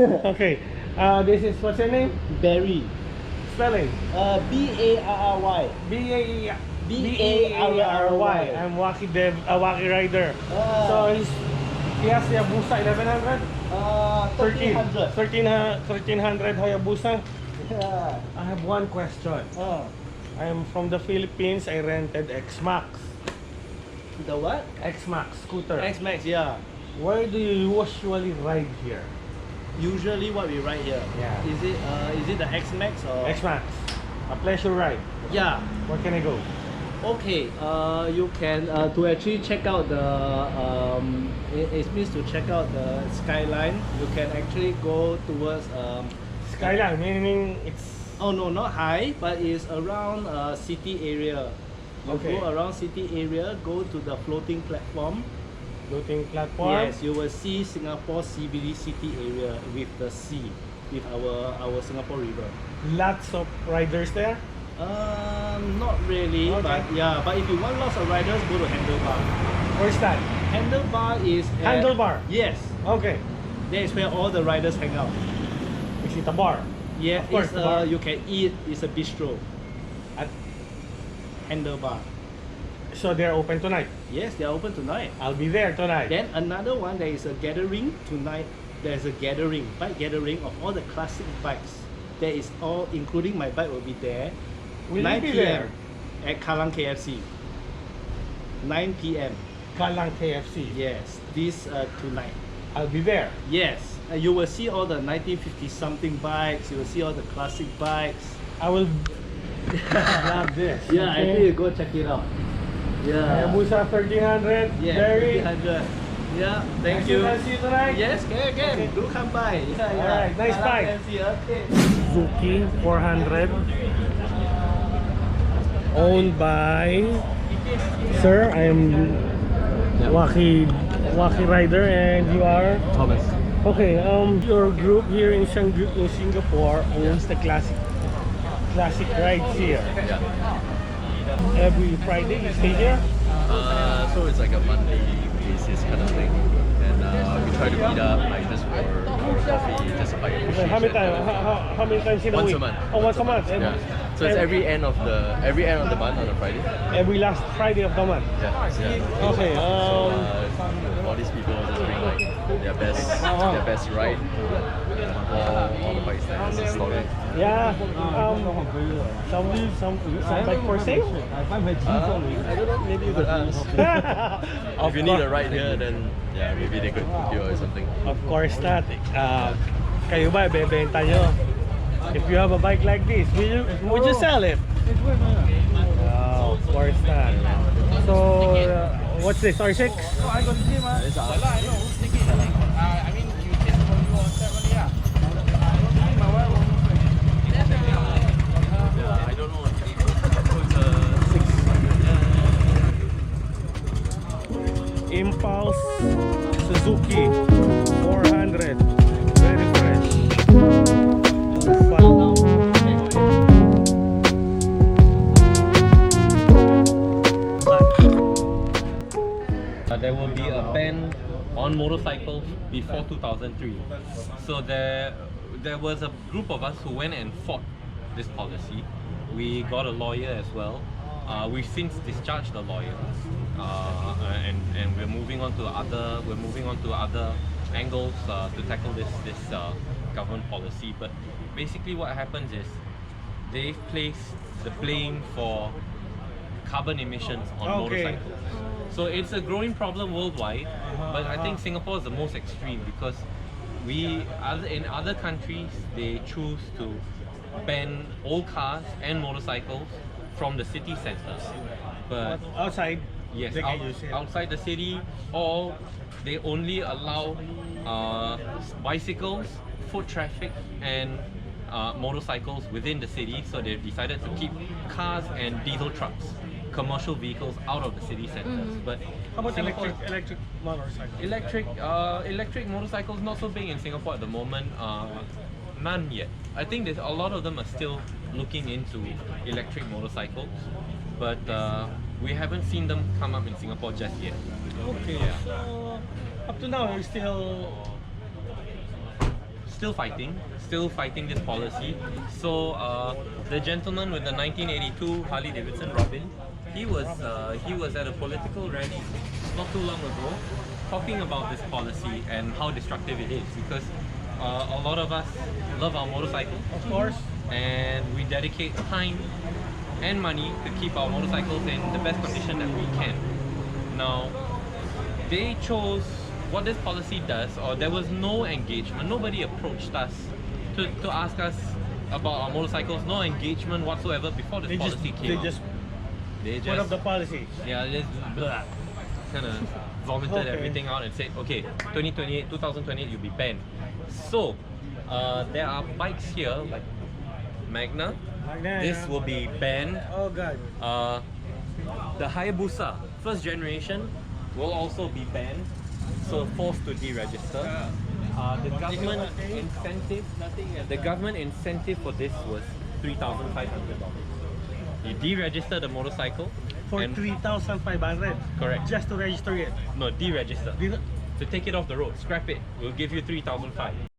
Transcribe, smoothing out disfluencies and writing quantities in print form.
Okay. This is, what's your name? Barry. Spelling. B-A-R-R-Y. B-A-E. B-A-R-R-Y. I'm Waki Rider. So he has the Hayabusa 1100? 1300 Hayabusa. Yeah. I have one question. I am from the Philippines. I rented X-Max. The what? X-Max scooter. X-Max, yeah. Where do you usually ride here? Usually what we ride here. Yeah. Is it the X-Max or? X-Max. A pleasure ride. Yeah. Where can I go? Okay, you can to actually check out the it means to check out the skyline. You can actually go towards Skyline, meaning it's... oh no, not high, but it's around city area. You Okay. go around city area, go to the floating platform. Floating platform. Yes, you will see Singapore CBD city area with the sea, with our Singapore River. Lots of riders there. Not really, Okay. but yeah. But if you want lots of riders, go to Handlebar. Where's that? Handlebar is Handlebar? Yes, Okay. that is where all the riders hang out. Is it a bar? Yeah, Of course, it's the bar. you can eat. It's a bistro at Handlebar. So they're open tonight. Yes, they are open tonight. I'll be there tonight. Then another one, there is a gathering tonight. There's a gathering, bike gathering of all the classic bikes. There is all, including my bike, will be there. Will 9 you be p.m. there? at Kallang KFC. 9 p.m. Kallang KFC. Yes, this tonight. I'll be there. Yes, you will see all the 1950 something bikes. You will see all the classic bikes. I will grab this. Yeah, I okay? think you go check it out. Yeah. Hayabusa 1300. Yeah, Very. 300. Yeah, thank you. I'll see you tonight. Yes, again. Okay. Do come by. Yeah, yeah. Alright, nice Kallang bike. KFC, okay. Suzuki 400. Owned by Sir. I am Waki Rider, and you are Thomas. okay. Your group here in Singapore owns the classic rides here. Yeah. Every Friday you stay here. So it's like a monthly basis kind of thing. And we try to meet up like just for coffee, just like Okay, how many times? How many times in a Once week? a month. Oh, once a month. Yeah. So it's every end of the month on a Friday. Every last Friday of the month. Yeah. Yeah. Okay. All these people just bring like their best ride. All the bikes there. It's historic. Yeah. Some bike for sale. I don't know. Maybe you could ask. If you need a ride here, then yeah, maybe they could hook you or something. Of course not. Kayo ba bebenta nyo? If you have a bike like this, would you sell it? Oh, of course not. So, what's this? R6? I don't know. Impulse Suzuki 400. Very fresh. Fun. There will be a ban on motorcycles before 2003. So there was a group of us who went and fought this policy. We got a lawyer as well. We've since discharged the lawyer, and we're moving on to other angles to tackle this government policy. But basically, what happens is they place the blame for carbon emissions on motorcycles. So it's a growing problem worldwide, but I think Singapore is the most extreme because in other countries they choose to ban old cars and motorcycles from the city centers. But Outside? yes, they can use it. outside the city, or they only allow bicycles, foot traffic, and motorcycles within the city. So they've decided to keep cars and diesel trucks, commercial vehicles, out of the city centers. But How about Singapore- electric motorcycles? Electric motorcycles not so big in Singapore at the moment. None yet. I think there's a lot of them are still looking into electric motorcycles, but we haven't seen them come up in Singapore just yet. Okay, so up to now you're still fighting this policy. So the gentleman with the 1982 Harley Davidson Robin, he was at a political rally not too long ago, talking about this policy and how destructive it is, because a lot of us love our motorcycles, Of course. and we dedicate time and money to keep our motorcycles in the best condition that we can. Now, they chose what this policy does, or there was no engagement, nobody approached us to ask us about our motorcycles, no engagement whatsoever before this policy came out. They Put up the policy. yeah, they just kind of vomited Okay. everything out and said, okay, 2028, you'll be banned. So, there are bikes here like Magna. This will be banned. Oh god. The Hayabusa, first generation, will also be banned, so forced to deregister. The government incentive for this was $3,500. You deregister the motorcycle For and 3,500. Correct. Just to register it. no, deregister. Did- To take it off the road, scrap it. We'll give you 3,500.